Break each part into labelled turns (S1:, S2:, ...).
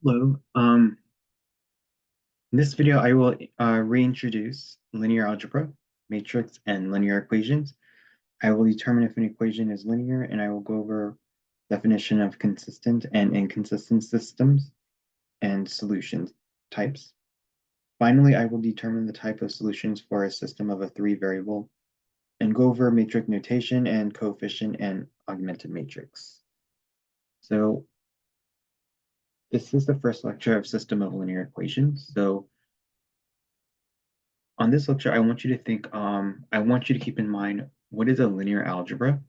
S1: Hello. In this video, I will reintroduce linear algebra, matrix, and linear equations. I will determine if an equation is linear, and I will go over definition of consistent and inconsistent systems and solution types. Finally, I will determine the type of solutions for a system of a three-variable and go over matrix notation and coefficient and augmented matrix. So this is the first lecture of system of linear equations. So on this lecture, I want you to I want you to keep in mind, what is a linear algebra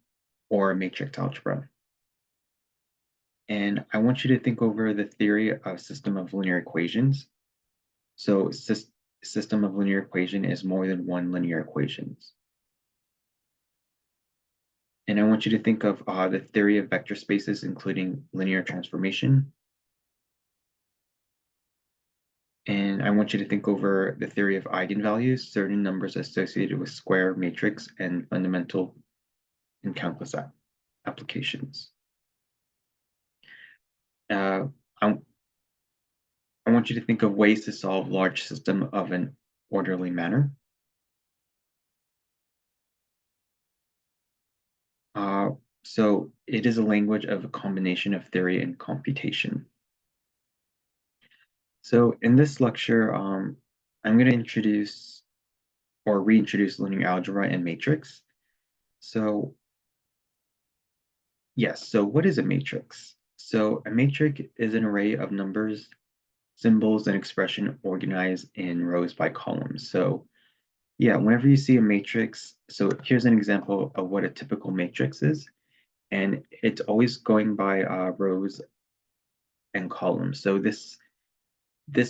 S1: or a matrix algebra? And I want you to think over the theory of system of linear equations. So system of linear equation is more than one linear equations. And I want you to think of the theory of vector spaces, including linear transformation. And I want you to think over the theory of eigenvalues, certain numbers associated with square matrix, and fundamental and calculus applications. Uh, I, I want you to think of ways to solve large system of an orderly manner. So it is a language of a combination of theory and computation. So in this lecture, I'm going to introduce or reintroduce linear algebra and matrix. So yes, so what is a matrix? So a matrix is an array of numbers, symbols, and expression organized in rows by columns. So yeah, whenever you see a matrix, so here's an example of what a typical matrix is, and it's always going by rows and columns. So this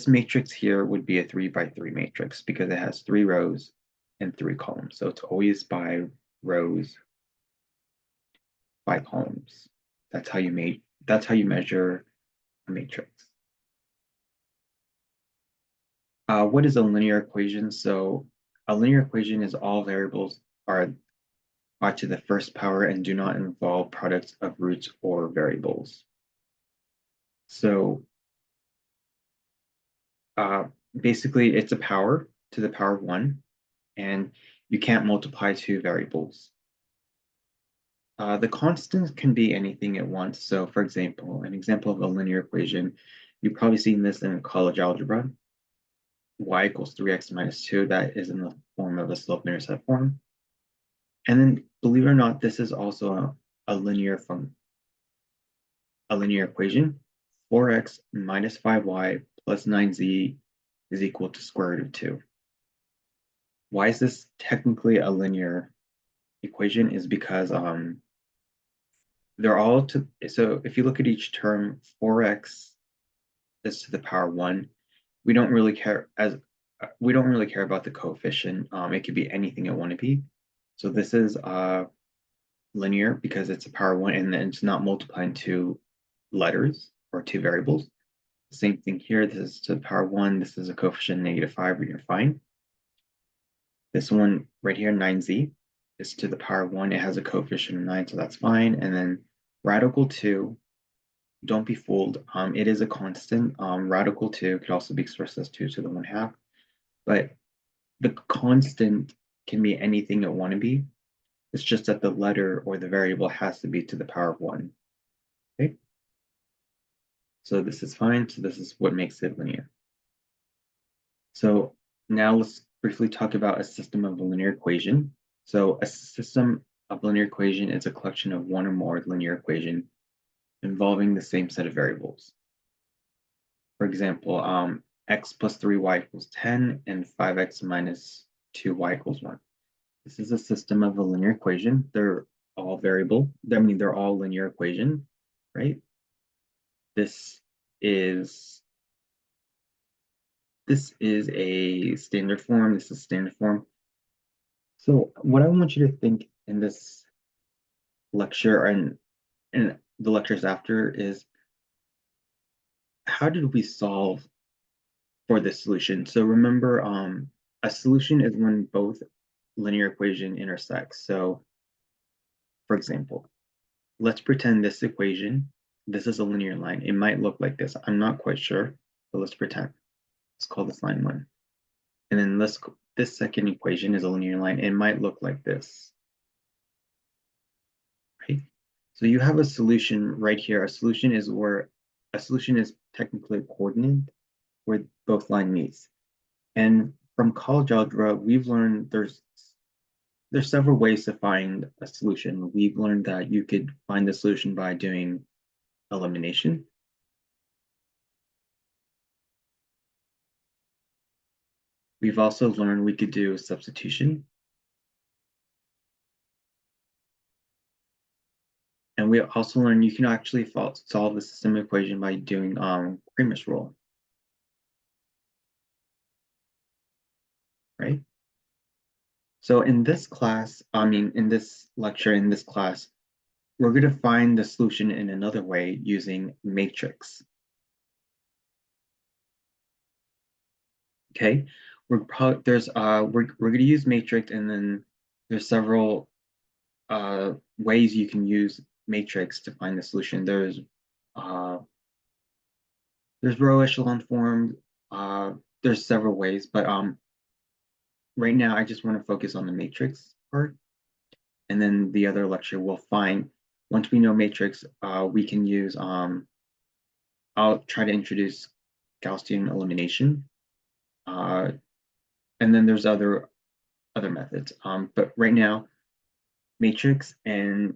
S1: matrix here would be a 3 by 3 matrix because it has 3 rows and 3 columns. So it's always by rows by columns. That's how you measure a matrix. What is a linear equation? So a linear equation is all variables are to the first power and do not involve products of roots or variables. So basically, it's a power to the power of 1, and you can't multiply two variables. The constant can be anything at once. So for example, an example of a linear equation, you've probably seen this in college algebra. Y equals 3x minus 2, that is in the form of a slope-intercept form. And then, believe it or not, this is also a linear equation. 4x minus 5y plus 9z is equal to square root of 2. Why is this technically a linear equation? Is because they're all to, so if you look at each term, 4x is to the power 1. We don't really care about the coefficient. It could be anything it want to be. So this is linear because it's a power 1 and then it's not multiplying two letters or two variables. Same thing here. This is to the power 1. This is a coefficient -5, but you're fine. This one right here, 9z, is to the power 1. It has a coefficient of 9, so that's fine. And then radical 2, don't be fooled. It is a constant. Radical 2 could also be expressed as 2 to the 1/2. But the constant can be anything it want to be. It's just that the letter or the variable has to be to the power of 1. Okay? So this is fine. So this is what makes it linear. So now let's briefly talk about a system of a linear equation. So a system of linear equation is a collection of one or more linear equations involving the same set of variables. For example, x plus 3y equals 10 and 5x minus 2y equals 1. This is a system of a linear equation. They're all variable. They're all linear equation, right? This is a standard form. This is standard form. So what I want you to think in this lecture and in the lectures after is, how did we solve for this solution? So remember, a solution is when both linear equation intersect. So for example, let's pretend this equation this is a linear line. It might look like this. I'm not quite sure, but let's pretend. Let's call this line 1. And then this second equation is a linear line. It might look like this, right? So you have a solution right here. A solution is technically a coordinate where both line meets. And from college algebra, we've learned there's several ways to find a solution. We've learned that you could find the solution by doing elimination. We've also learned we could do substitution. And we also learned you can actually solve the system equation by doing Cramer's rule, right? So in this class, in this lecture, in this class, we're going to find the solution in another way using matrix. Okay, we're going to use matrix, and then there's several ways you can use matrix to find the solution. There's row echelon form. There's several ways, but right now I just want to focus on the matrix part, and then the other lecture we'll find. Once we know matrix, we can use. I'll try to introduce Gaussian elimination, and then there's other methods. But right now, matrix and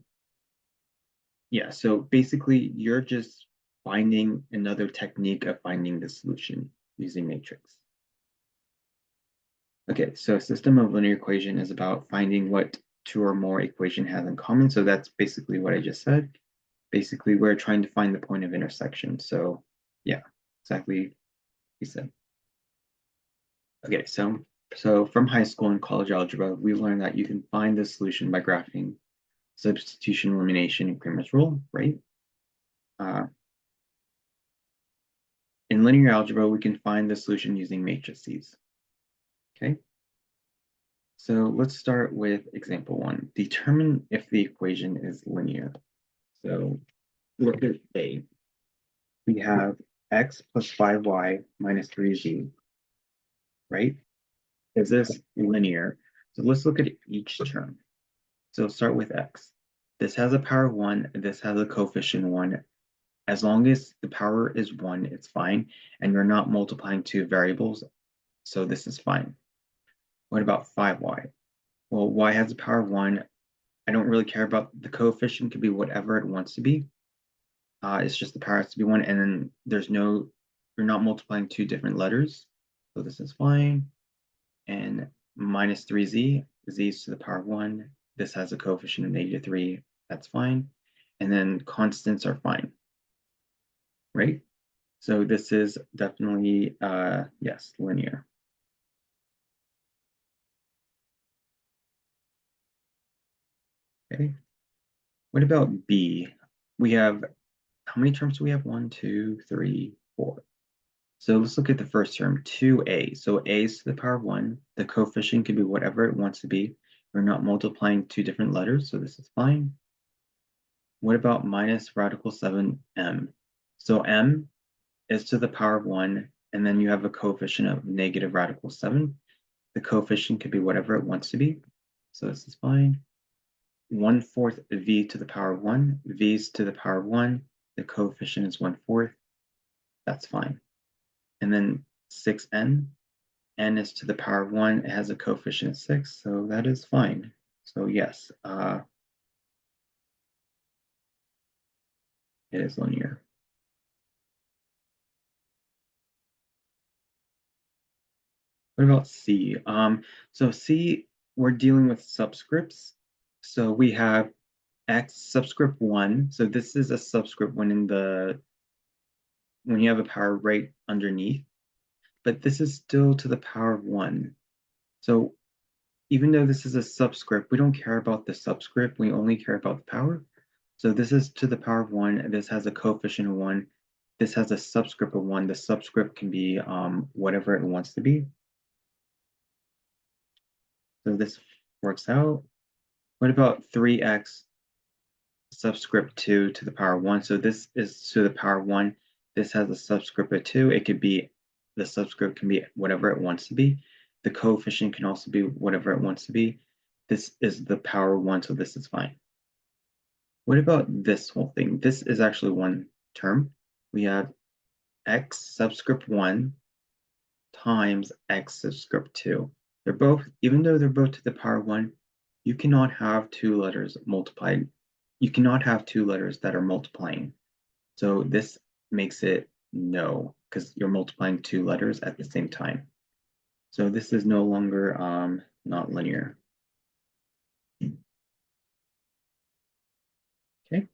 S1: yeah. So basically, you're just finding another technique of finding the solution using matrix. Okay, so a system of linear equation is about finding what two or more equation has in common. So that's basically what I just said. Basically, we're trying to find the point of intersection. So yeah, exactly he said. Okay, so from high school and college algebra, we learned that you can find the solution by graphing substitution, elimination, and Cramer's rule, right? Uh, in linear algebra, we can find the solution using matrices. Okay, so let's start with example 1. Determine if the equation is linear. So look at A. We have x plus 5y minus 3z, right? Is this linear? So let's look at each term. So start with x. This has a power 1, this has a coefficient 1. As long as the power is 1, it's fine, and you're not multiplying two variables, so this is fine. What about 5y? Well, y has a power 1. I don't really care about the coefficient, could be whatever it wants to be. It's just the power has to be 1, and then you're not multiplying two different letters, so this is fine. And minus 3z, z is to the power 1. This has a coefficient of -3, that's fine. And then constants are fine, right? So this is definitely, yes, linear. Okay. What about B? We have, how many terms do we have? 1, 2, 3, 4. So let's look at the first term, 2a. So a is to the power 1. The coefficient can be whatever it wants to be. We're not multiplying two different letters, so this is fine. What about minus radical 7m? So m is to the power of 1, and then you have a coefficient of negative radical 7. The coefficient could be whatever it wants to be, so this is fine. 1/4 v to the power of 1. V is to the power of 1. The coefficient is 1/4. That's fine. And then 6n. N is to the power of 1. It has a coefficient of 6, so that is fine. So yes, it is linear. What about C? So C, we're dealing with subscripts. So we have x subscript 1. So this is a subscript when when you have a power right underneath, but this is still to the power of 1. So even though this is a subscript, we don't care about the subscript. We only care about the power. So this is to the power of 1. This has a coefficient of 1. This has a subscript of 1. The subscript can be whatever it wants to be. So this works out. What about 3x subscript 2 to the power 1. So this is to the power 1. This has a subscript of 2. It could be, the subscript can be whatever it wants to be. The coefficient can also be whatever it wants to be. This is the power 1, so this is fine. What about this whole thing? This is actually one term. We have x subscript 1 times x subscript 2. They're both, even though they're both to the power 1, you cannot have two letters multiplied. You cannot have two letters that are multiplying. So this makes it no, because you're multiplying two letters at the same time. So this is no longer not linear. Okay.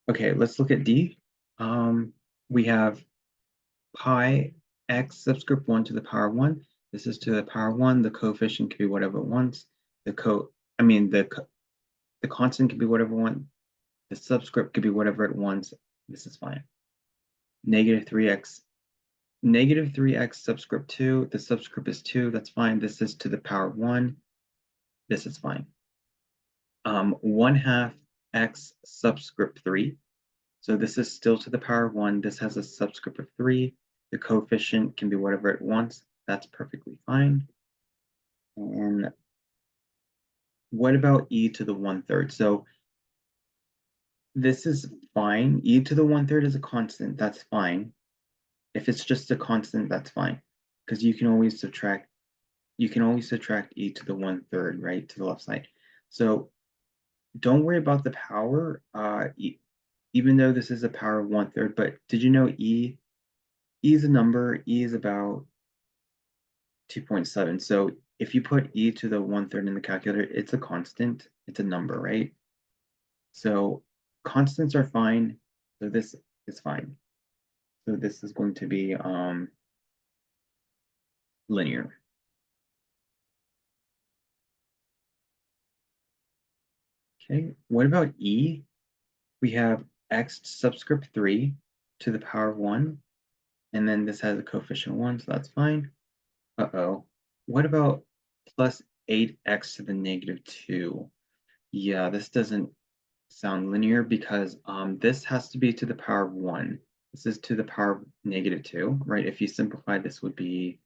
S1: Okay, let's look at D. We have pi x subscript 1 to the power 1. This is to the power 1. The coefficient can be whatever it wants. The constant can be whatever it wants. The subscript could be whatever it wants. This is fine. Negative 3x. Negative 3x subscript 2. The subscript is 2. That's fine. This is to the power 1. This is fine. 1/2 x subscript 3. So this is still to the power 1. This has a subscript of 3. The coefficient can be whatever it wants. That's perfectly fine. And what about e to the 1/3? So this is fine. E to the 1/3 is a constant. That's fine. If it's just a constant, that's fine. Because you can always subtract e to the 1/3, right, to the left side. So don't worry about the power, even though this is a power of 1/3, but did you know e is a number, e is about 2.7. So if you put e to the 1/3 in the calculator, it's a constant, it's a number, right? So constants are fine, so this is fine. So this is going to be linear. Okay, what about e? We have x subscript 3 to the power of 1, and then this has a coefficient 1, so that's fine. Uh-oh. What about plus 8x to the negative 2? Yeah, this doesn't sound linear because this has to be to the power of 1. This is to the power of negative 2, right? If you simplify, this would be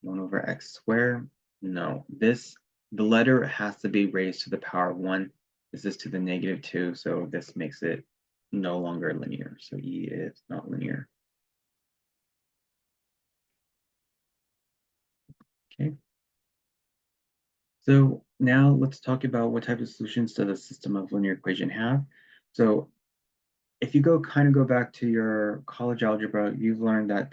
S1: 1 over x squared. No, the letter has to be raised to the power of 1. This is to the negative 2, so this makes it no longer linear. So E is not linear. Okay. So now let's talk about what type of solutions does a system of linear equation have. So if you kind of go back to your college algebra, you've learned that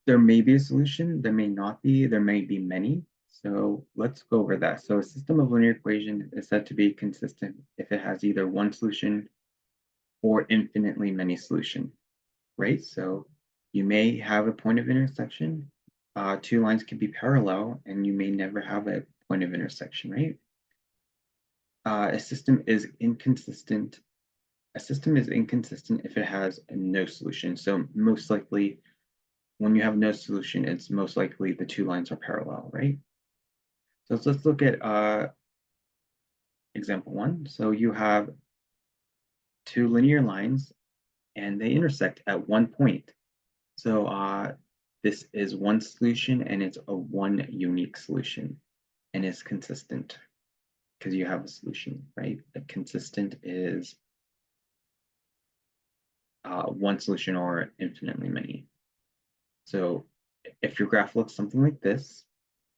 S1: there may be a solution, there may not be, there may be many. So let's go over that. So a system of linear equation is said to be consistent if it has either one solution or infinitely many solutions, right? So you may have a point of intersection. Two lines can be parallel, and you may never have a point of intersection, right? A system is inconsistent. A system is inconsistent if it has no solution. So most likely, when you have no solution, it's most likely the two lines are parallel, right? So let's look at example 1. So you have two linear lines, and they intersect at one point. So this is one solution, and it's a one unique solution, and it's consistent because you have a solution, right? A consistent is one solution or infinitely many. So if your graph looks something like this,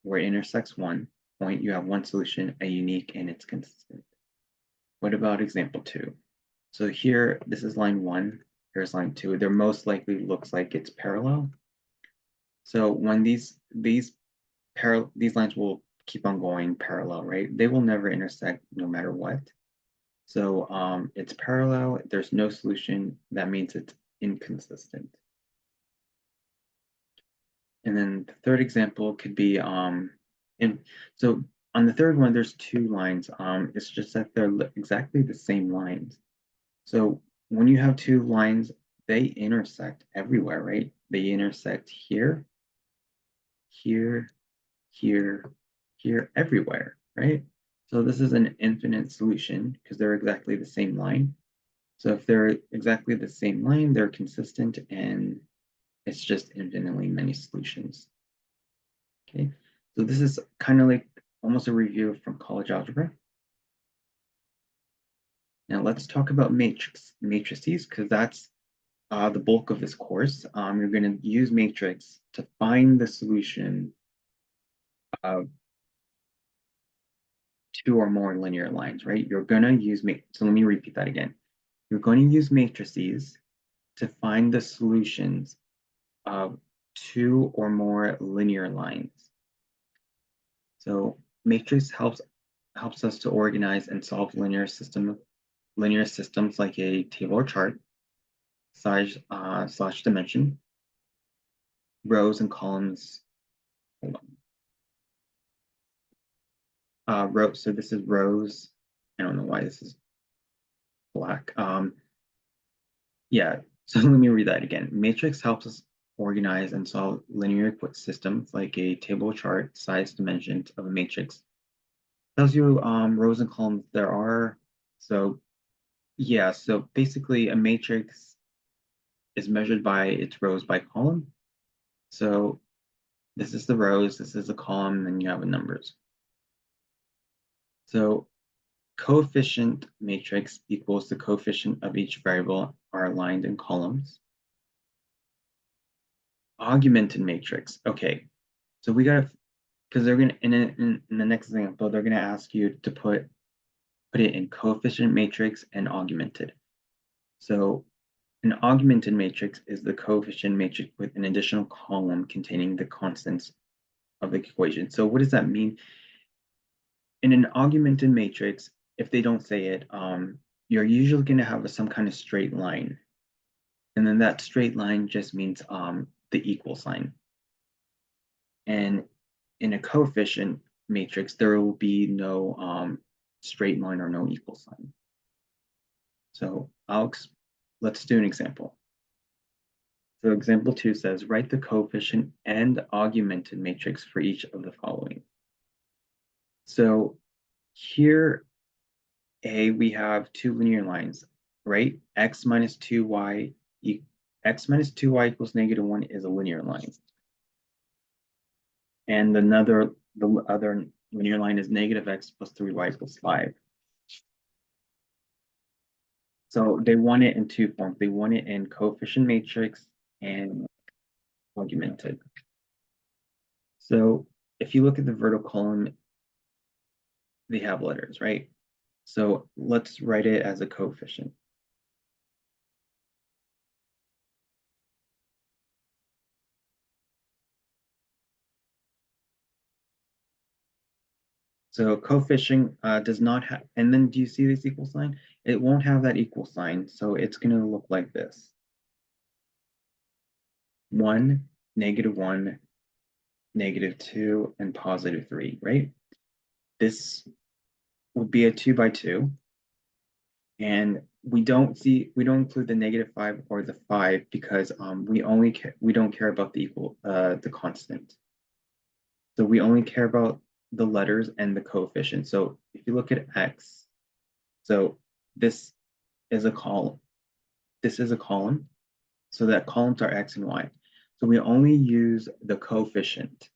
S1: where it intersects one point, you have one solution, a unique, and it's consistent. What about example 2? So here, this is line 1, here's line 2. There most likely looks like it's parallel. So when these lines will keep on going parallel, right? They will never intersect no matter what. So it's parallel, there's no solution, that means it's inconsistent. And then the third example could be, so on the third one, there's two lines. It's just that they're exactly the same lines. So when you have two lines, they intersect everywhere, right? They intersect here, here, here, here, everywhere, right? So this is an infinite solution because they're exactly the same line. So if they're exactly the same line, they're consistent and it's just infinitely many solutions. Okay, so this is kind of like almost a review from college algebra. Now let's talk about matrices because that's the bulk of this course. You're going to use matrix to find the solution of two or more linear lines, right? You're going to use so let me repeat that again. You're going to use matrices to find the solutions of two or more linear lines. So matrix helps us to organize and solve linear systems like a table or chart, size slash dimension, rows and columns. Hold on. Rows. So this is rows. I don't know why this is black. Yeah. So let me read that again. Matrix helps us organize and solve linear systems like a table chart, size dimensions of a matrix. Tells you rows and columns there are. So yeah, so basically a matrix is measured by its rows by column. So this is the rows, this is the column, then you have the numbers. So coefficient matrix equals the coefficient of each variable are aligned in columns. Augmented matrix. Okay, so we gotta, because they're gonna in the next example, they're gonna ask you to put it in coefficient matrix and augmented. So an augmented matrix is the coefficient matrix with an additional column containing the constants of the equation. So what does that mean? In an augmented matrix, if they don't say it, you're usually going to have some kind of straight line. And then that straight line just means the equal sign. And in a coefficient matrix, there will be no straight line or no equal sign. So let's do an example. So example 2 says, write the coefficient and augmented matrix for each of the following. So here, we have two linear lines, right? X minus 2y equals -1 is a linear line. And the other linear line is -x plus 3y equals 5. So they want it in two forms. They want it in coefficient matrix and augmented. So if you look at the vertical column, they have letters, right? So let's write it as a coefficient. So coefficient does not have, and then do you see this equal sign? It won't have that equal sign, so it's going to look like this. 1, -1, -2, and +3, right? This would be a 2 by 2. And we don't include the -5 or the 5 because we don't care about the constant. So we only care about the letters and the coefficient. So if you look at x, so this is a column. This is a column. So that columns are x and y. So we only use the coefficient.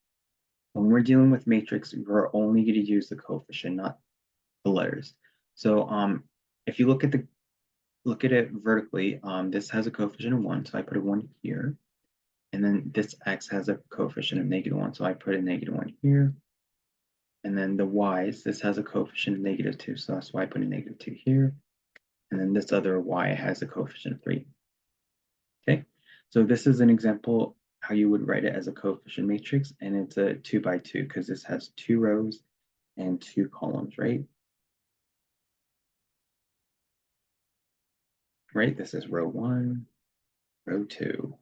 S1: When we're dealing with matrix, we're only going to use the coefficient, not the letters. So if you look at it vertically, this has a coefficient of 1, so I put a 1 here. And then this x has a coefficient of -1, so I put a -1 here. And then the y's, this has a coefficient of -2, so that's why I put a -2 here. And then this other y has a coefficient of 3. Okay, so this is an example how you would write it as a coefficient matrix, and it's a 2 by 2 because this has 2 rows and 2 columns, right? Right, this is row 1, row 2,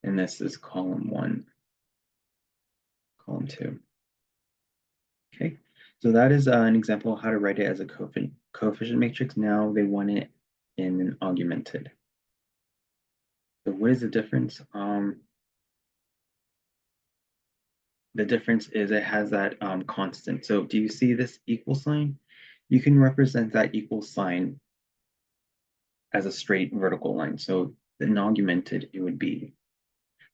S1: and this is column 1, column 2. Okay, so that is an example of how to write it as a coefficient matrix. Now they want it in an augmented. So what is the difference? the difference is it has that constant. So do you see this equal sign? You can represent that equal sign as a straight vertical line. So the non-augmented, it would be.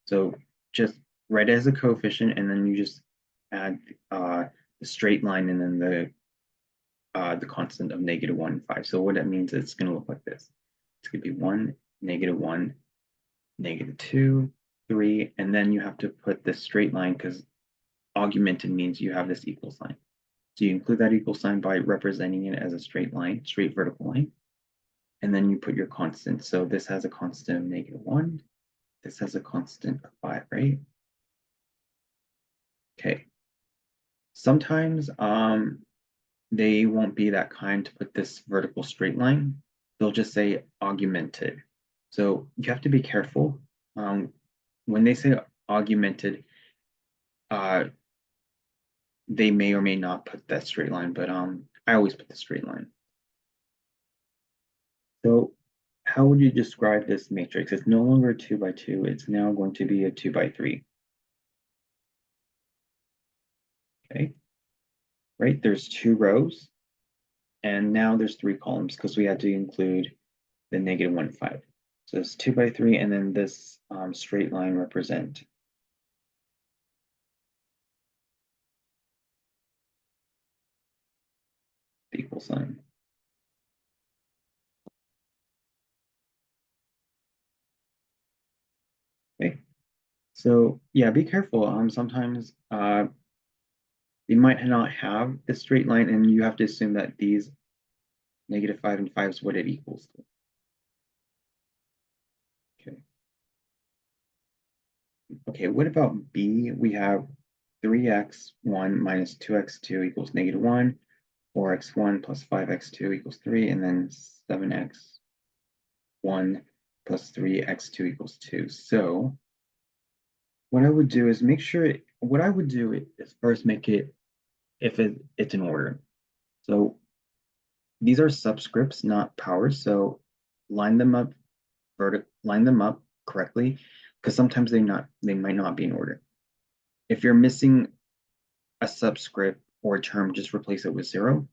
S1: So just write it as a coefficient, and then you just add the straight line and then the constant of -1 and 5. So what that means is it's going to look like this. It's going to be 1, -1, -2, 3, and then you have to put this straight line because augmented means you have this equal sign. So you include that equal sign by representing it as a straight line, straight vertical line, and then you put your constant. So this has a constant of -1, this has a constant of 5, right? Okay. Sometimes they won't be that kind to put this vertical straight line. They'll just say augmented. So you have to be careful. When they say augmented, they may or may not put that straight line, but I always put the straight line. So how would you describe this matrix? It's no longer a 2 by 2, it's now going to be a 2 by 3. Okay, right? There's 2 rows, and now there's 3 columns because we had to include the -1, 5. So it's 2 by 3, and then this straight line represent the equal sign. Okay, so yeah, be careful. Sometimes they might not have the straight line, and you have to assume that these -5 and 5 is what it equals to. Okay. Okay, what about B? We have 3x1 minus 2x2 equals -1, 4x1 plus 5x2 equals 3, and then 7x1 plus 3x2 equals 2. So what I would do is make sure, what I would do is first make it, if it's in order. So these are subscripts, not powers. So line them up line them up correctly, because sometimes they might not be in order. If you're missing a subscript or a term, just replace it with 0.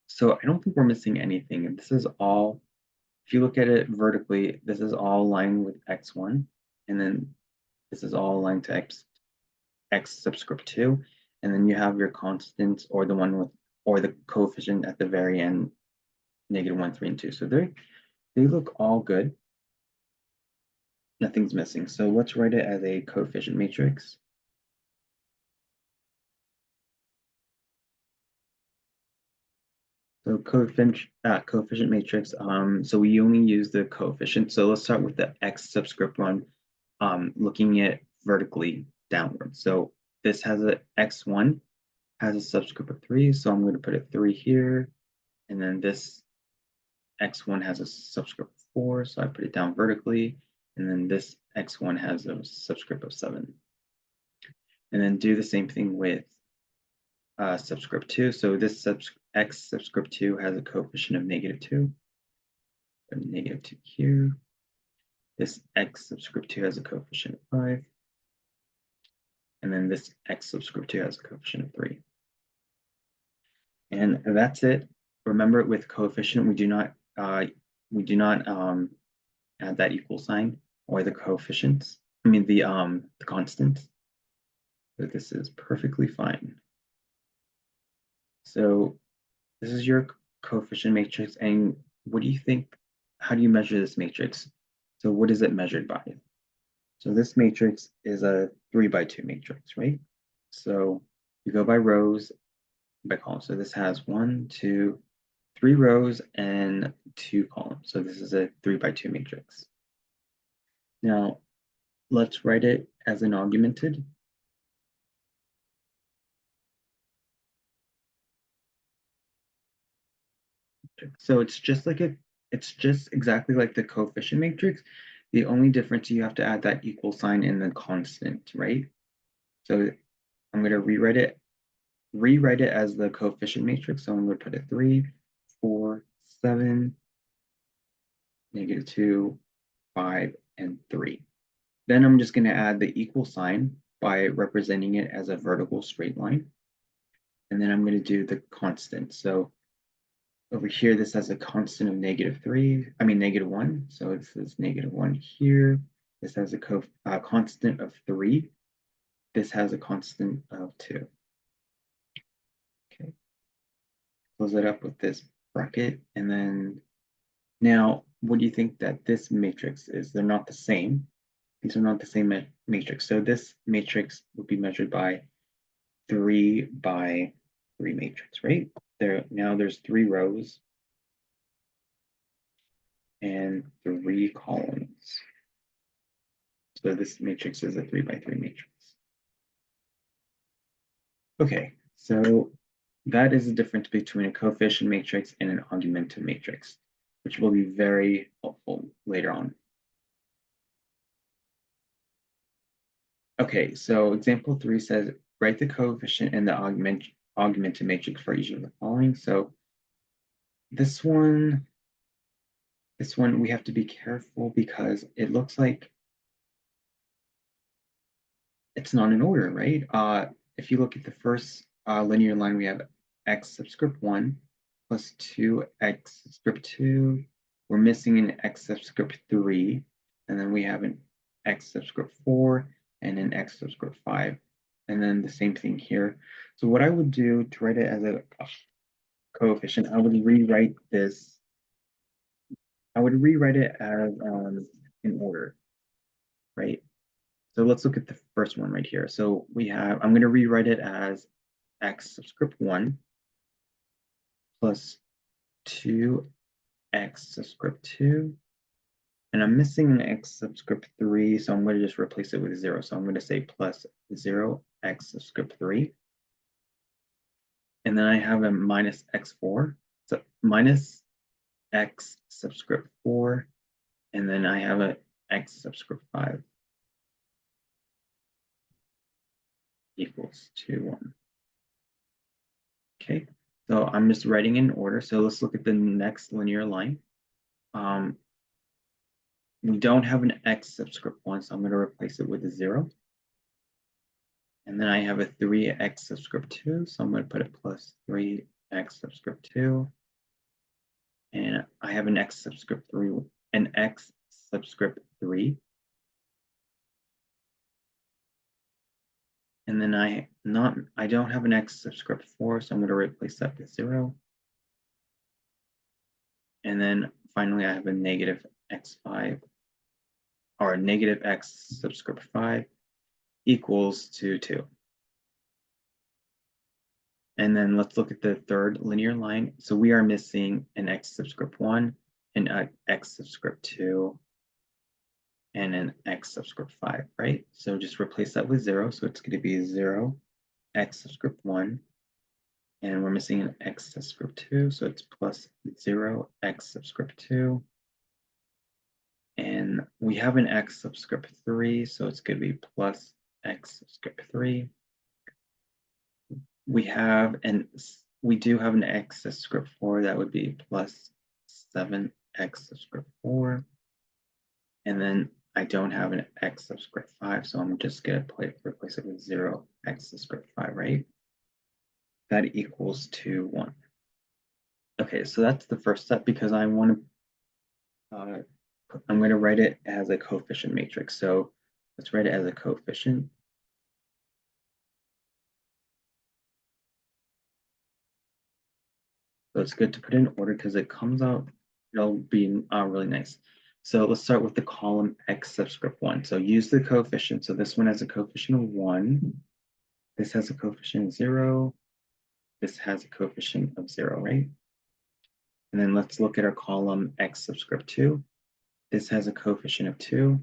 S1: So I don't think we're missing anything. And this is all, if you look at it vertically, this is all aligned with x1, and then this is all aligned to x subscript 2, and then you have your constants or the one with, or the coefficient at the very end, -1, 3, and 2. So they look all good. Nothing's missing. So let's write it as a coefficient matrix. So coefficient matrix. So we only use the coefficient. So let's start with the x subscript one, looking at vertically downward. So this has a x1 has a subscript of 3, so I'm going to put a 3 here, and then this x1 has a subscript of 4, so I put it down vertically, and then this x1 has a subscript of 7. And then do the same thing with subscript 2. So this x subscript 2 has a coefficient of -2. -2 here. This x subscript 2 has a coefficient of 5. And then this x subscript 2 has a coefficient of 3. And that's it. Remember, with coefficient, we do not add that equal sign or the coefficients. I mean the constants. So this is perfectly fine. So this is your coefficient matrix, and what do you think? How do you measure this matrix? So what is it measured by? So this matrix is a 3 by 2 matrix, right? So you go by rows, by columns. So this has 1, 2, 3 rows and 2 columns. So this is a 3 by 2 matrix. Now let's write it as an augmented. So it's just exactly like the coefficient matrix. The only difference, you have to add that equal sign in the constant, right? So I'm going to rewrite it as the coefficient matrix. So I'm going to put a 3, 4, 7, -2, 5, and 3. Then I'm just going to add the equal sign by representing it as a vertical straight line. And then I'm going to do the constant. So over here, this has a constant of -1. So it says -1 here. This has a constant of 3. This has a constant of 2. Okay, close it up with this bracket. And then now, what do you think that this matrix is? They're not the same. These are not the same matrix. So this matrix would be measured by 3 by 3 matrix, right? Now there's 3 rows and 3 columns. So this matrix is a 3 by 3 matrix. Okay, so that is the difference between a coefficient matrix and an augmented matrix, which will be very helpful later on. Okay, so example 3 says, write the coefficient in the augmented matrix for each of the following. So this one we have to be careful because it looks like it's not in order, right? If you look at the first linear line, we have x subscript 1 plus 2x subscript 2. We're missing an x subscript 3, and then we have an x subscript 4 and an x subscript 5, and then the same thing here. So what I would do to write it as a coefficient, I would rewrite this. I would rewrite it as in order, right? So let's look at the first one right here. So I'm going to rewrite it as x subscript 1 plus 2x subscript 2. And I'm missing an x subscript 3, so I'm going to just replace it with 0. So I'm going to say plus 0x subscript 3. And then I have a minus x4. So minus x subscript 4. And then I have a x subscript 5 equals 2, 1. Okay, so I'm just writing in order. So let's look at the next linear line. We don't have an x subscript 1, so I'm going to replace it with a 0. And then I have a 3x subscript 2, so I'm going to put it plus 3x subscript 2. And I have an x subscript 3, an x subscript 3. And then I don't have an x subscript 4, so I'm going to replace that with 0. And then finally I have a negative x5, or a negative x subscript 5 equals to 2. And then let's look at the third linear line. So we are missing an x subscript 1, an x subscript 2, and an x subscript 5, right? So just replace that with 0. So it's going to be 0 x subscript 1. And we're missing an x subscript 2. So it's plus 0 x subscript 2. And we have an x subscript 3. So it's going to be plus x subscript 3. We do have an x subscript 4, that would be plus 7x subscript 4. And then I don't have an x subscript 5, so I'm just going to replace it with 0 x subscript 5, right? That equals to 1. Okay, so that's the first step because I'm going to write it as a coefficient matrix. So let's write it as a coefficient. So it's good to put in order because it comes out, it'll be really nice. So let's start with the column x subscript 1. So use the coefficient. So this one has a coefficient of 1. This has a coefficient of 0. This has a coefficient of 0, right? And then let's look at our column x subscript 2. This has a coefficient of 2.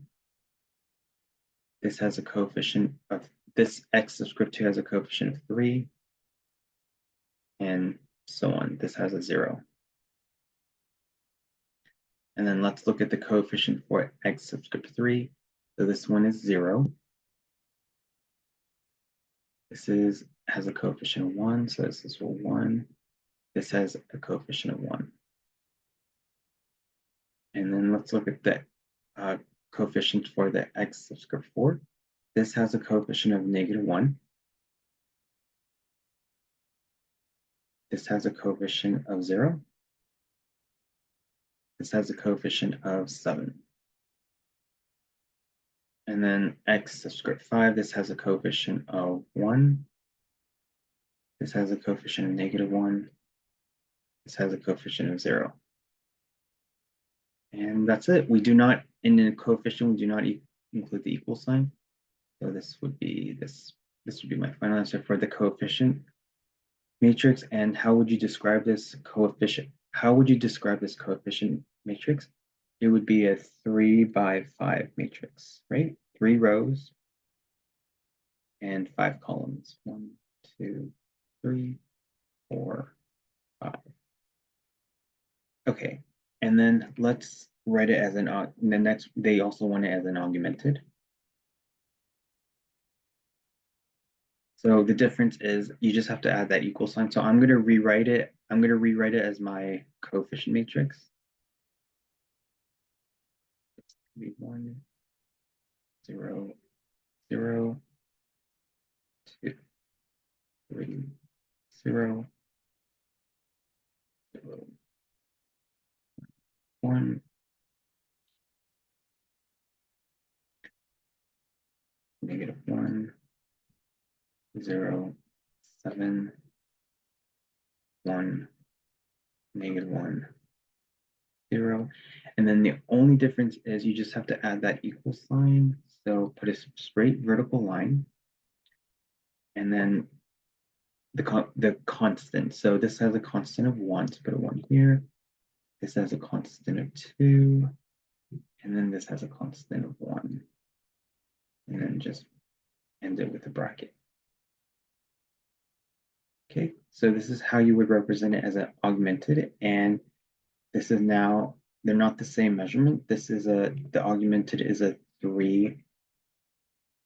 S1: This has a coefficient of, this x subscript 2 has a coefficient of 3. And so on. This has a 0. And then let's look at the coefficient for x subscript 3. So this one is 0. This has a coefficient of 1, so this is 1. This has a coefficient of 1. And then let's look at the coefficient for the x subscript 4. This has a coefficient of -1. This has a coefficient of 0. This has a coefficient of 7. And then x subscript 5, this has a coefficient of 1. This has a coefficient of -1. This has a coefficient of 0. And that's it. We do not, in the coefficient, we do not include the equal sign. So this would be this would be my final answer for the coefficient matrix. And how would you describe this coefficient? How would you describe this coefficient matrix? It would be a 3 by 5 matrix, right? 3 rows and 5 columns. 1, 2, 3, 4, 5. Okay, and then let's write it as the next, they also want it as an augmented. So the difference is you just have to add that equal sign. So I'm going to rewrite it. I'm going to rewrite it as my coefficient matrix. It's going to be 1, 0, 0, 2, 3, 0, 0, 1, -1, 0, 7, 1, -1, 0. And then the only difference is you just have to add that equal sign. So put a straight vertical line. And then the constant. So this has a constant of 1, so put a 1 here. This has a constant of 2. And then this has a constant of 1. And then just end it with a bracket. Okay, so this is how you would represent it as an augmented. And this is now, they're not the same measurement. This is the augmented is a 3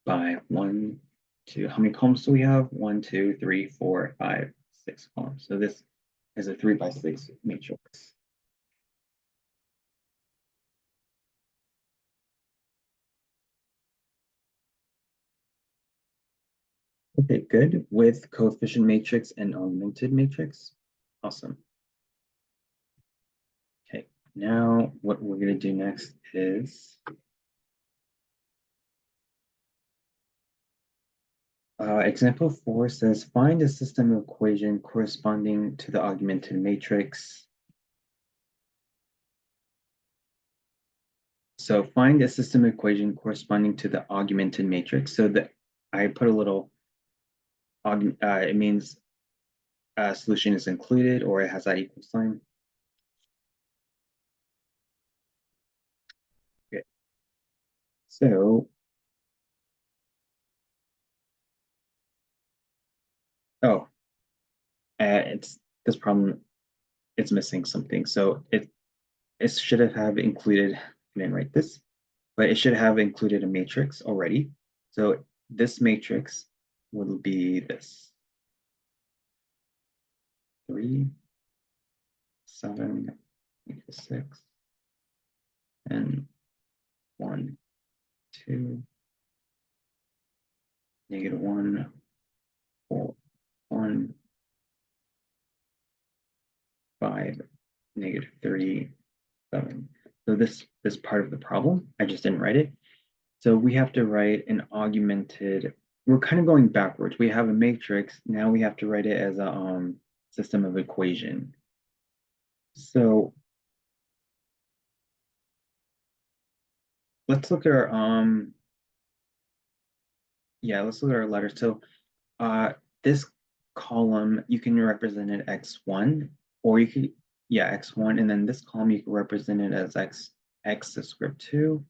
S1: by 1, 2. How many columns do we have? 1, 2, 3, 4, 5, 6 columns. So this is a 3 by 6 matrix. Okay, good. With coefficient matrix and augmented matrix. Awesome. Okay, now what we're going to do next is example 4 says find a system of equation corresponding to the augmented matrix. So find a system equation corresponding to the augmented matrix. So that I put a little, it means a solution is included or it has that equal sign. Okay. So, it's this problem, it's missing something. So it should have included, I didn't write this, but it should have included a matrix already. So this matrix will be this 3, 7, 6, and 1, 2, -1, 4, 1, 5, -3, 7. So this part of the problem, I just didn't write it. So we have to write an augmented, we're kind of going backwards. We have a matrix, now we have to write it as a system of equation. So let's look at our let's look at our letters. So this column you can represent it x1, or you could x1, and then this column you can represent it as x subscript 2,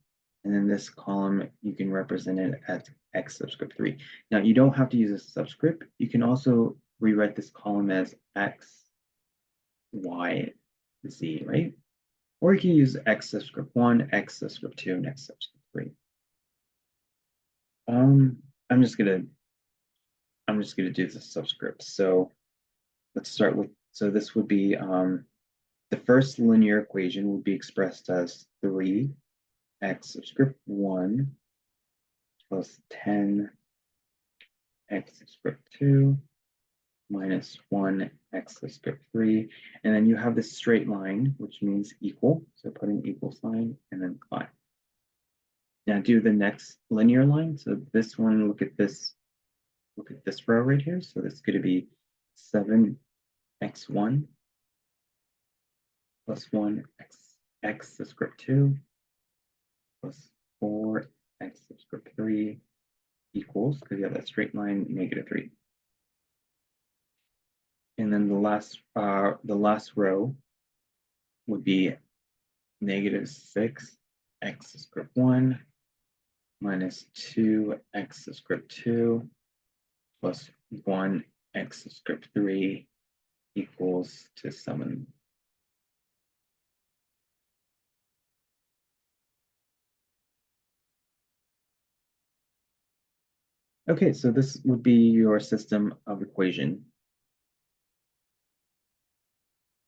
S1: and then this column you can represent it as x subscript 3. Now you don't have to use a subscript. You can also rewrite this column as x, y, z, right? Or you can use x subscript 1, x subscript 2, and x subscript 3. I'm just gonna do the subscripts. So let's start with, so this would be the first linear equation would be expressed as 3x subscript 1 plus 10 x squared 2 minus 1 x squared 3. And then you have this straight line, which means equal. So put an equal sign and then climb. Now do the next linear line. So this one, look at this row right here. So this is going to be 7x1 plus 1x squared 2 plus 4x squared 3 equals, because you have that straight line, -3. And then the last row would be -6 x squared 1 minus 2x squared 2 plus 1 x squared 3 equals to 7. Okay, so this would be your system of equation.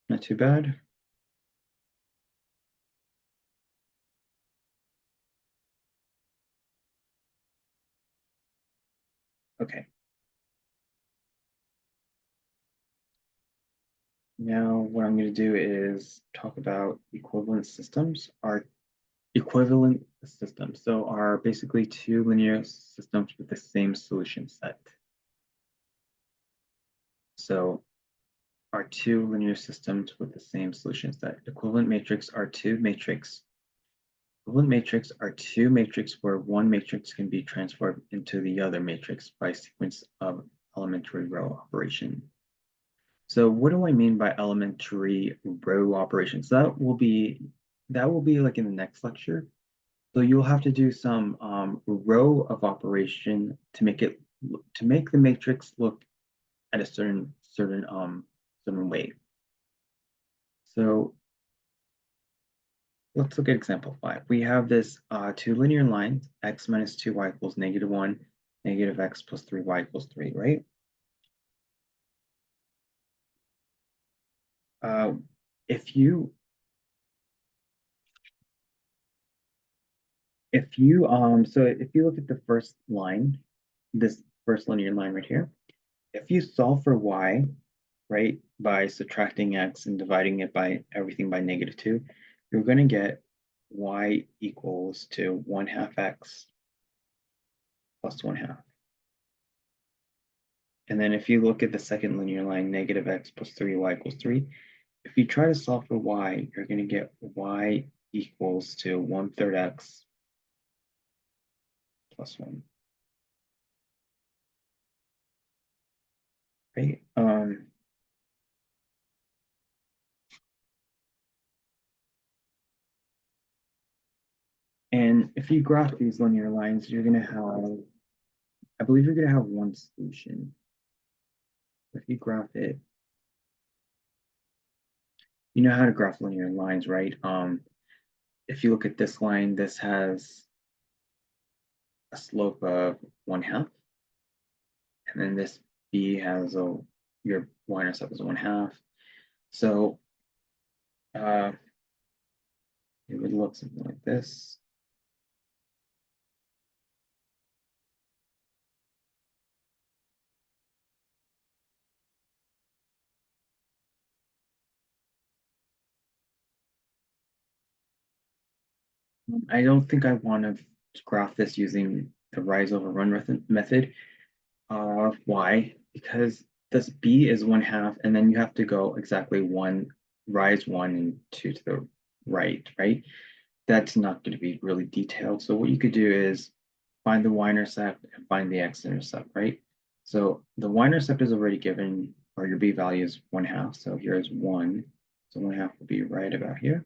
S1: Not too bad. Okay. Now what I'm going to do is talk about equivalent systems. Our equivalent systems, so are basically two linear systems with the same solution set. So are two linear systems with the same solution set. Equivalent matrix are two matrix. Equivalent matrix are two matrix where one matrix can be transformed into the other matrix by sequence of elementary row operation. So what do I mean by elementary row operations? That will be like in the next lecture. So you'll have to do some row of operation to make the matrix look at a certain way. So let's look at example 5. We have this two linear lines, x minus 2y equals -1, negative x plus 3y equals 3, right? If you look at the first line, this first linear line right here, if you solve for y, right, by subtracting x and dividing it by everything by -2, you're going to get y equals to 1/2 x plus 1/2. And then if you look at the second linear line, negative x plus 3y equals 3, if you try to solve for y, you're going to get y equals to 1/3 x plus 1. Right? And if you graph these linear lines, you're going to have, I believe you're going to have one solution. If you graph it, you know how to graph linear lines, right? If you look at this line, this has a slope of 1/2, and then this b has your y-intercept is 1/2. So it would look something like this. I don't think I want to graph this using the rise over run method. Why? Because this b is 1/2, and then you have to go exactly rise 1 and 2 to the right, right? That's not going to be really detailed. So what you could do is find the y-intercept and find the x-intercept, right? So the y-intercept is already given, or your b value is 1/2. So here is 1. So 1/2 will be right about here.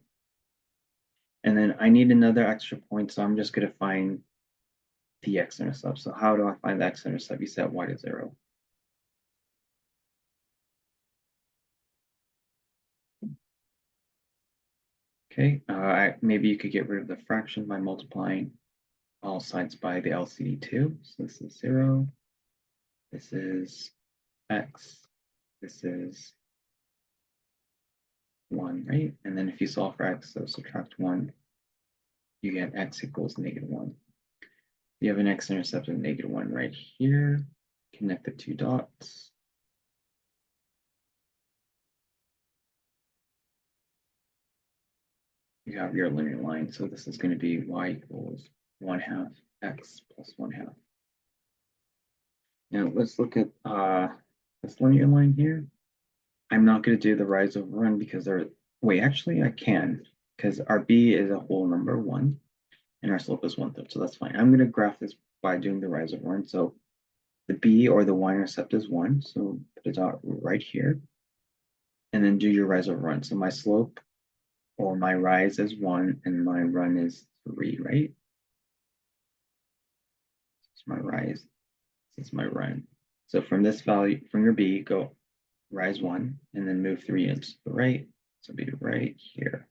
S1: And then I need another extra point, so I'm just going to find the x-intercept. So how do I find the x-intercept? You set y to 0. Okay, maybe you could get rid of the fraction by multiplying all sides by the LCD2. So this is 0. This is x. This is 1, right? And then if you solve for x, so subtract 1, you get x equals -1. You have an x-intercept of -1 right here. Connect the two dots. You have your linear line. So this is going to be y equals 1/2 x plus 1/2. Now let's look at this linear line here. I'm not going to do the rise over run because wait, actually I can, because our b is a whole number 1 and our slope is 1/3, so that's fine. I'm going to graph this by doing the rise over run. So the b or the y-intercept is 1, so put a dot right here, and then do your rise over run. So my slope or my rise is 1 and my run is 3, right? It's my rise, this is my run. So from this value, from your b, go rise 1 and then move 3 into the right, so be right here.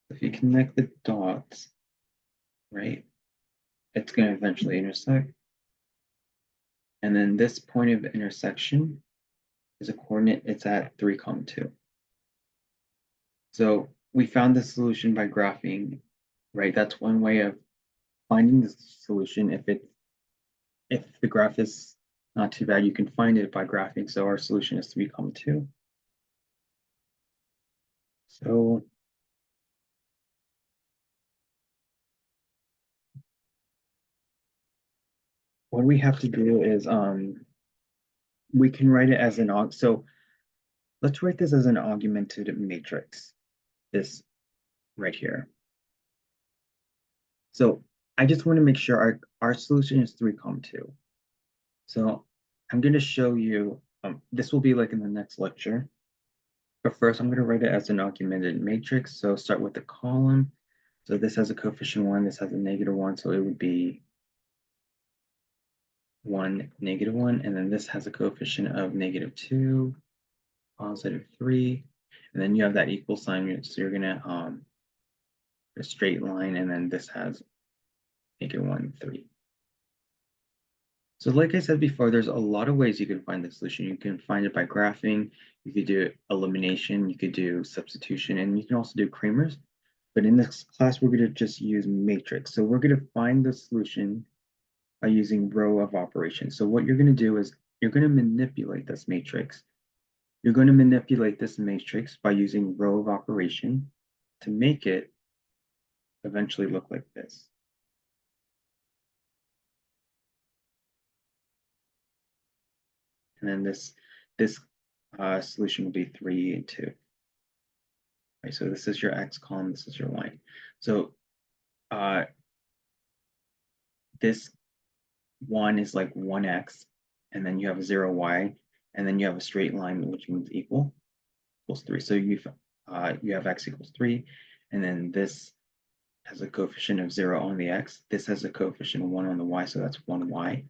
S1: If you connect the dots, right, it's going to eventually intersect. And then this point of intersection is a coordinate, it's at 3, 2. So we found the solution by graphing, right? That's one way of finding the solution. If the graph is not too bad, you can find it by graphing. So our solution is 3, 2. So what we have to do is we can write it as so let's write this as an augmented matrix, this right here. So I just want to make sure our solution is 3, 2. So I'm going to show you, this will be like in the next lecture. But first I'm going to write it as an augmented matrix. So start with the column. So this has a coefficient 1, this has a -1, so it would be 1, -1, and then this has a coefficient of -2, +3, and then you have that equal sign, so you're gonna a straight line, and then this has -1, 3. So like I said before, there's a lot of ways you can find the solution. You can find it by graphing, you could do elimination, you could do substitution, and you can also do Kramer's. But in this class, we're going to just use matrix. So we're going to find the solution by using row of operations. So what you're going to do is you're going to manipulate this matrix. You're going to manipulate this matrix by using row of operation to make it eventually look like this. And then this solution will be 3 and 2. Right, so this is your x column, this is your y. So this 1 is like 1x, and then you have a 0y, and then you have a straight line, which means equals 3. So you have x equals 3, and then this has a coefficient of 0 on the x. This has a coefficient of 1 on the y, so that's 1y.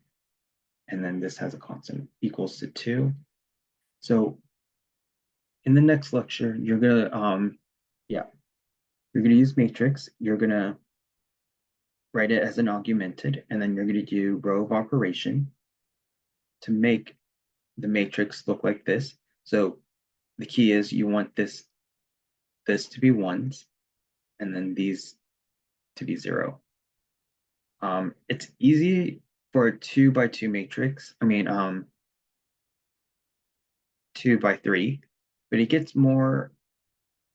S1: And then this has a constant equals to 2. So in the next lecture, you're gonna you're gonna use matrix. You're gonna write it as an augmented, and then you're gonna do row of operation to make the matrix look like this. So the key is you want this to be ones, and then these to be 0. It's easy for a 2 by 2 matrix. I mean, 2 by 3, but it gets more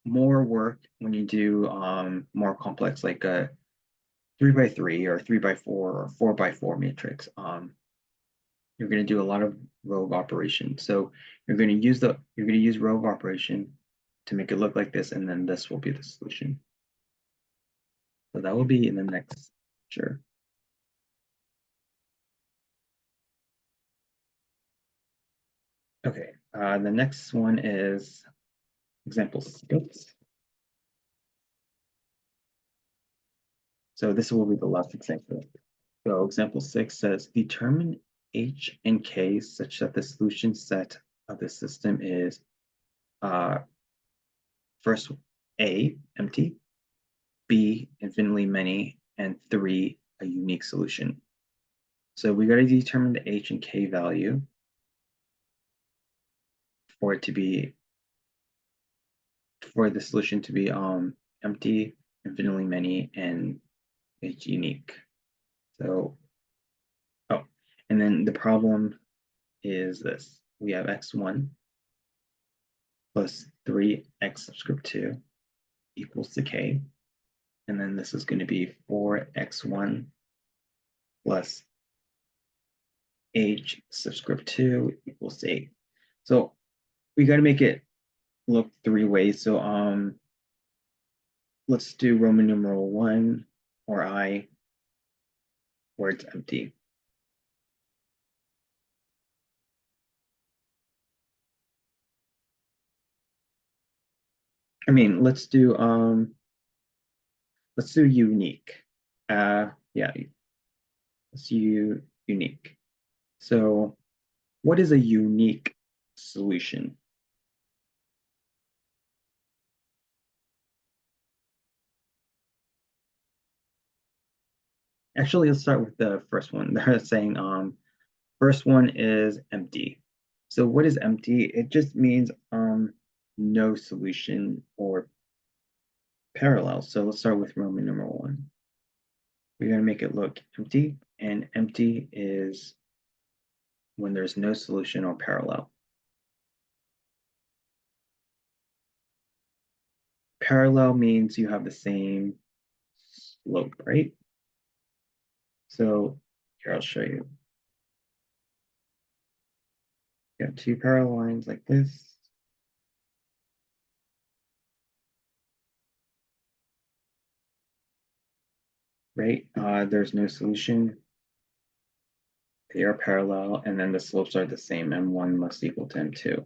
S1: work when you do more complex, like a 3 by 3 or 3 by 4 or 4 by 4 matrix. You're going to do a lot of row of operation. So you're going to use row of operation to make it look like this, and then this will be the solution. So that will be in the next lecture. Okay, the next one is example 6. So this will be the last example. So example 6 says, determine h and k such that the solution set of the system is first A, empty, B, infinitely many, and 3, a unique solution. So we got to determine the h and k value for the solution to be empty, infinitely many, and is unique. So, oh, and then the problem is this. We have x1 plus 3x subscript 2 equals to k. And then this is going to be 4x1 plus h subscript 2 equals to 8. So we got to make it look three ways. So let's do Roman numeral 1 or I where it's empty. I mean, let's do unique. Yeah, let's do unique. So what is a unique solution? Actually, let's start with the first one. They're saying first one is empty. So what is empty? It just means no solution or parallel. So let's start with Roman numeral 1. We're going to make it look empty, and empty is when there's no solution or parallel. Parallel means you have the same slope, right? So here I'll show you. You have two parallel lines like this. Right? There's no solution. They are parallel, and then the slopes are the same. M1 must equal to M2.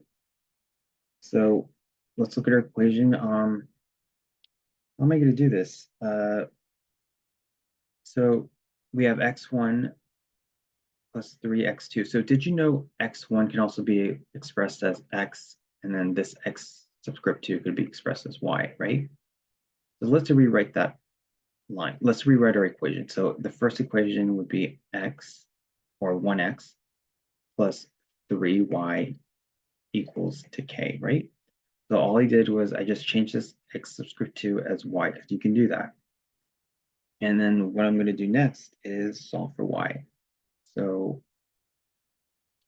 S1: So let's look at our equation. How am I going to do this? So we have x1 plus 3x2. So did you know x1 can also be expressed as x, and then this x subscript 2 could be expressed as y, right? So let's rewrite that line. Let's rewrite our equation. So the first equation would be x, or 1x, plus 3y equals to k, right? So all I did was I just changed this x subscript 2 as y, because you can do that. And then what I'm going to do next is solve for y. So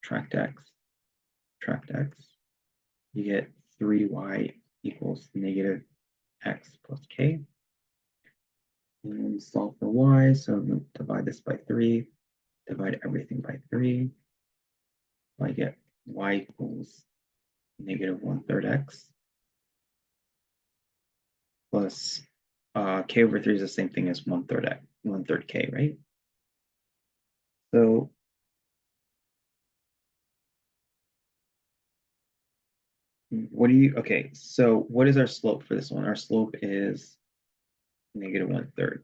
S1: subtract x, you get 3y equals negative x plus k. And solve for y, so I'm going to divide this by 3, divide everything by 3. So I get y equals negative 1/3 x plus k over 3 is the same thing as 1/3 x, 1/3 k, right? So okay, so what is our slope for this one? Our slope is negative 1/3.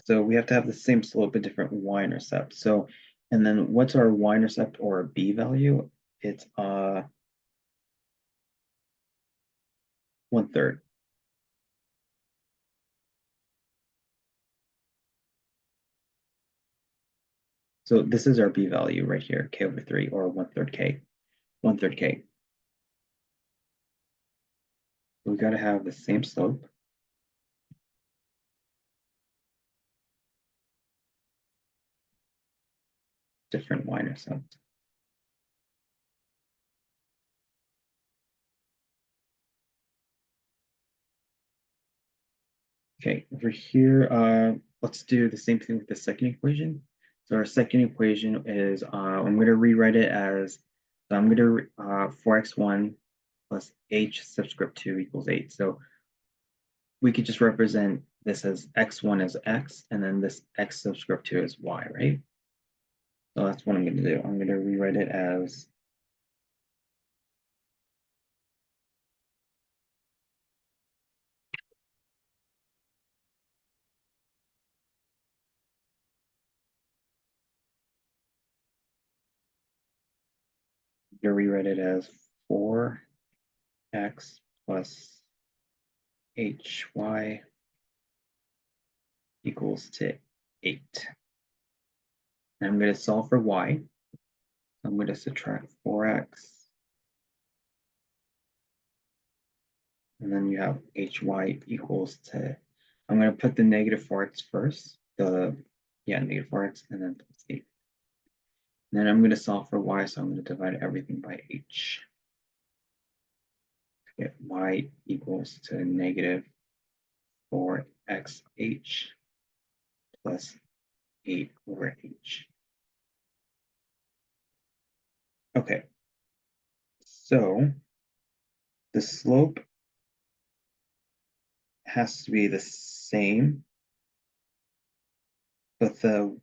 S1: So we have to have the same slope but different y-intercept. So, and then what's our y-intercept or b value? It's 1/3. So this is our b value right here, k over 3, or 1/3 k. 1/3 k. So we got to have the same slope, different y-intercept. Okay, over here, let's do the same thing with the second equation. So our second equation is, I'm going to rewrite it as, so I'm going to 4x1 plus h subscript 2 equals 8. So we could just represent this as x1 as x, and then this x subscript 2 is y, right? So that's what I'm going to do. I'm going to rewrite it as to rewrite it as 4x plus hy equals to 8. And I'm going to solve for y. I'm going to subtract 4x And then you have hy equals to, I'm going to put the negative 4x first, negative 4x, and then plus 8. And then I'm going to solve for y, so I'm going to divide everything by h. Get y equals to negative 4xh plus 8 over h. Okay, so the slope has to be the same, but the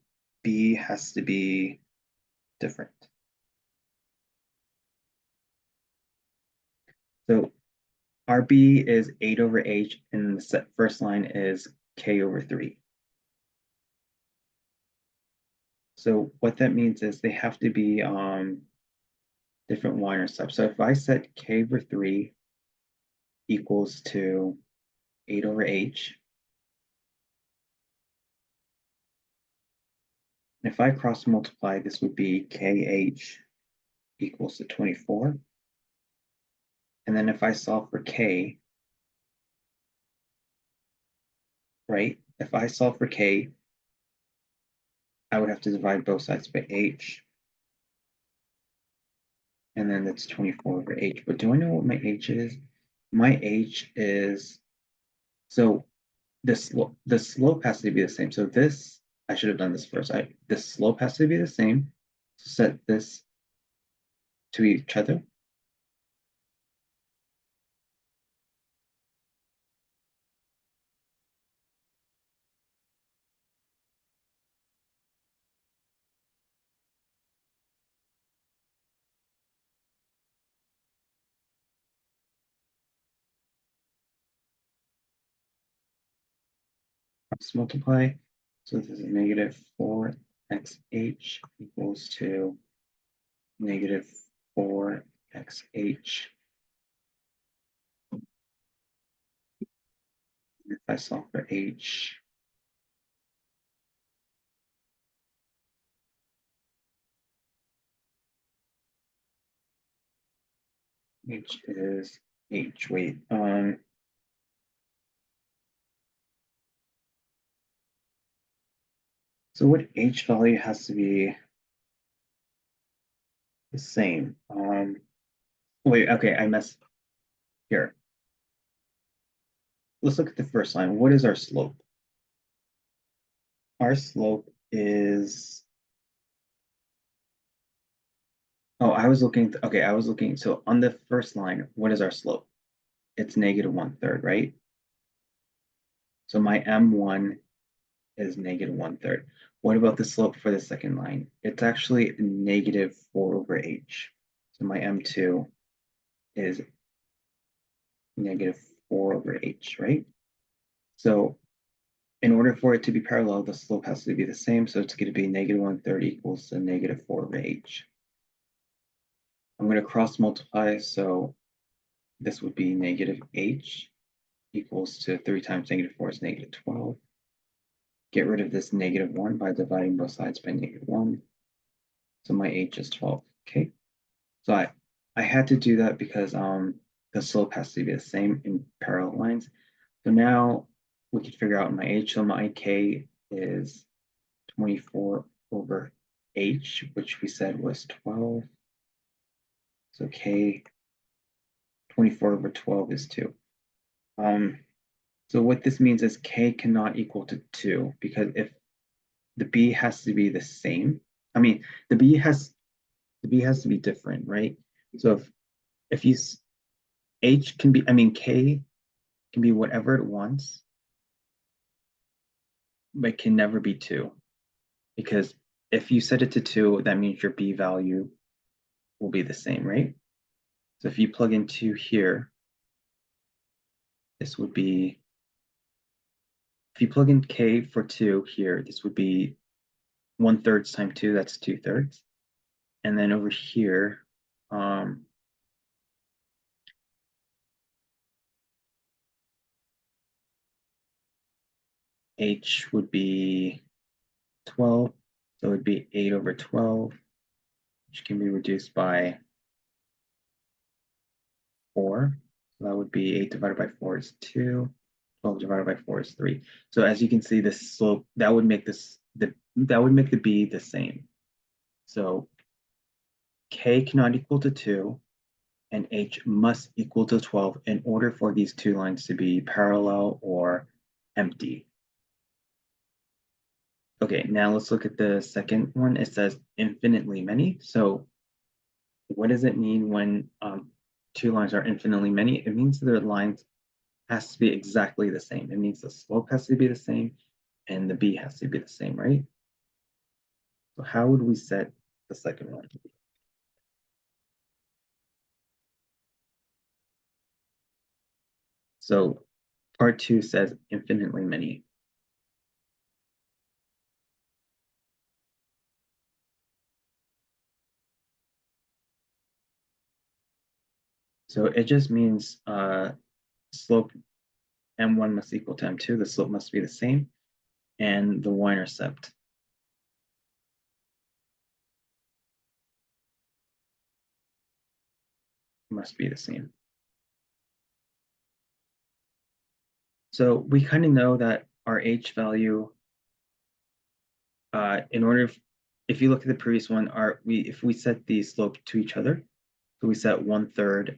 S1: b has to be different. So our b is 8 over h, and the first line is k over 3. So what that means is they have to be different y-intercepts. So if I set k over 3 equals to 8 over h, if I cross multiply, this would be kh equals to 24. And then if I solve for k, right? If I solve for k, I would have to divide both sides by h. And then that's 24 over h. But do I know what my h is? My h is, so the slope has to be the same. So this, I should have done this first. The slope has to be the same. So set this to each other. Let's multiply. So this is negative 4xh equals to negative 4xh. If I solve for h, h is h. Wait, so what h value has to be the same? Wait, okay, I messed here. Let's look at the first line. What is our slope? Our slope is, oh, I was looking, okay, I was looking, so on the first line, what is our slope? It's negative 1/3, right? So my m1 is negative 1/3. What about the slope for the second line? It's actually negative 4 over h. So my m2 is negative 4 over h, right? So in order for it to be parallel, the slope has to be the same. So it's going to be negative 1/3 equals to negative 4 over h. I'm going to cross multiply. So this would be negative h equals to 3 times negative 4 is negative 12. Get rid of this negative 1 by dividing both sides by negative 1. So my h is 12. Okay. So I had to do that because the slope has to be the same in parallel lines. So now we can figure out my h. So my k is 24 over h, which we said was 12. So k, 24 over 12 is 2. So what this means is k cannot equal to 2, because if the b has to be the same, I mean, the b has to be different, right? So if you h can be, I mean, k can be whatever it wants, but it can never be 2, because if you set it to 2, that means your b value will be the same, right? So if you plug in 2 here, this would be, if you plug in k for 2 here, this would be 1/3 times 2, that's 2/3. And then over here, h would be 12, so it would be 8 over 12, which can be reduced by 4. So that would be 8 divided by 4 is 2. 12 divided by 4 is 3. So as you can see, the slope, that would make the b the same. So k cannot equal to 2, and h must equal to 12 in order for these two lines to be parallel or empty. Okay, now let's look at the second one. It says infinitely many. So what does it mean when two lines are infinitely many? It means their lines has to be exactly the same. It means the slope has to be the same and the b has to be the same, right? So how would we set the second one? So part 2 says infinitely many. So it just means slope m1 must equal to m2. The slope must be the same, and the y-intercept must be the same. So we kind of know that our h value, in order, if you look at the previous one, if we set the slope to each other, so we set 1/3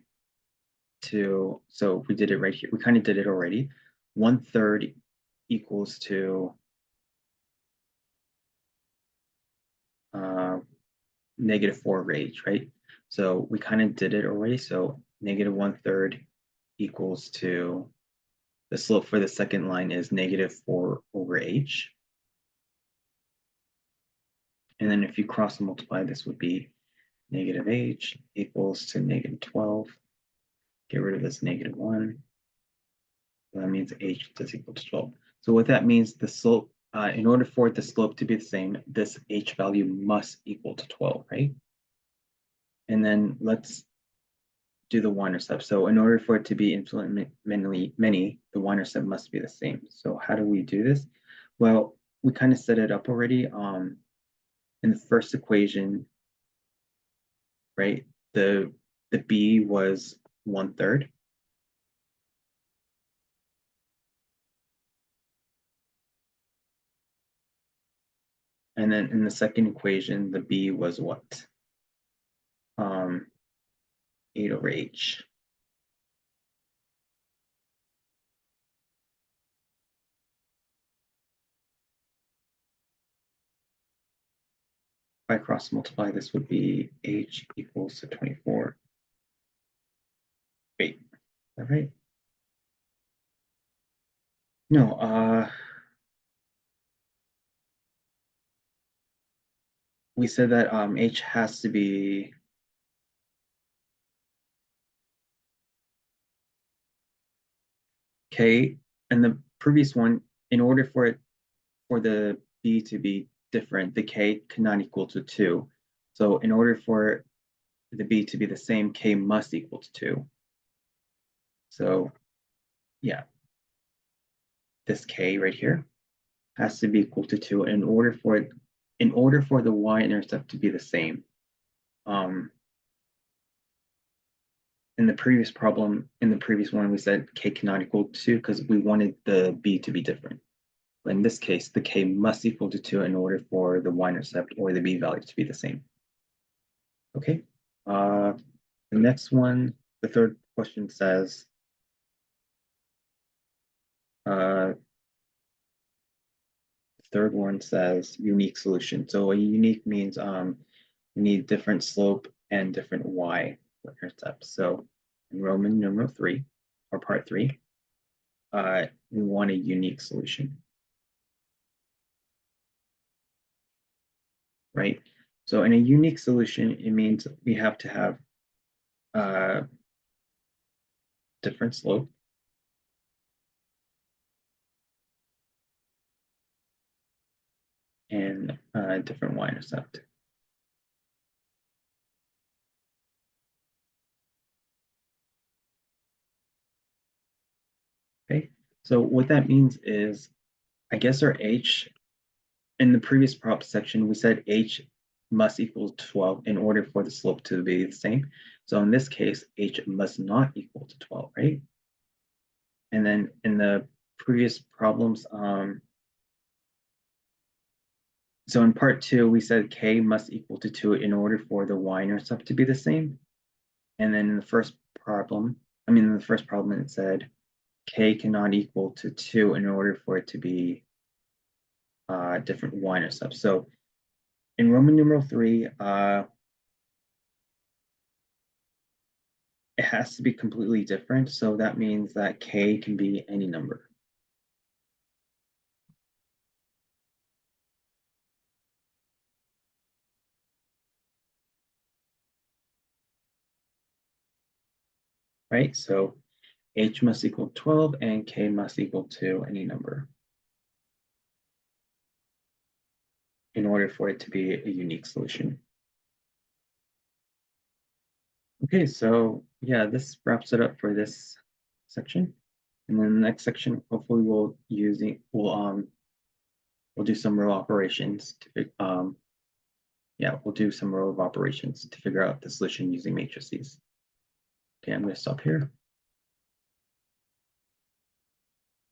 S1: to, so we did it right here. We kind of did it already. 1/3 equals to uh, -4 h, right? So we kind of did it already. So -1/3 equals to, the slope for the second line is -4/h. And then if you cross multiply, this would be -h equals to -12. Get rid of this -1. So that means h is equal to 12. So what that means, the slope, in order for the slope to be the same, this h value must equal to 12, right? And then let's do the y-intercept. So in order for it to be infinitely many, the y-intercept must be the same. So how do we do this? Well, we kind of set it up already. In the first equation, right? The b was 1/3. And then in the second equation, the b was what? 8/h. If I cross multiply, this would be h equals to 24. Wait, is that right? No, we said that h has to be k, and the previous one, in order for the b to be different, the k cannot equal to 2. So in order for the b to be the same, k must equal to 2. So yeah, this k right here has to be equal to 2 in order for the y-intercept to be the same. Um, in the previous problem, in the previous one, we said k cannot equal to 2 because we wanted the b to be different. But in this case, the k must equal to 2 in order for the y-intercept or the b value to be the same. Okay. Uh, the next one, the third question says, the third one says unique solution. So a unique means we need different slope and different y-intercepts. So in Roman numeral 3, or part 3, we want a unique solution, right? So in a unique solution, it means we have to have different slope and different y-intercept. Okay, so what that means is, I guess our h, in the previous prop section, we said h must equal 12 in order for the slope to be the same. So in this case, h must not equal to 12, right? And then in the previous problems, so in part 2, we said k must equal to 2 in order for the y-intercept to be the same. And then in the first problem, it said k cannot equal to 2 in order for it to be different y-intercept. So in Roman numeral 3, it has to be completely different. So that means that k can be any number. Right? So h must equal 12 and k must equal to any number in order for it to be a unique solution. Okay, so yeah, this wraps it up for this section. And then the next section, hopefully we'll do some row operations to we'll do some row of operations to figure out the solution using matrices. Okay, I'm going to stop here.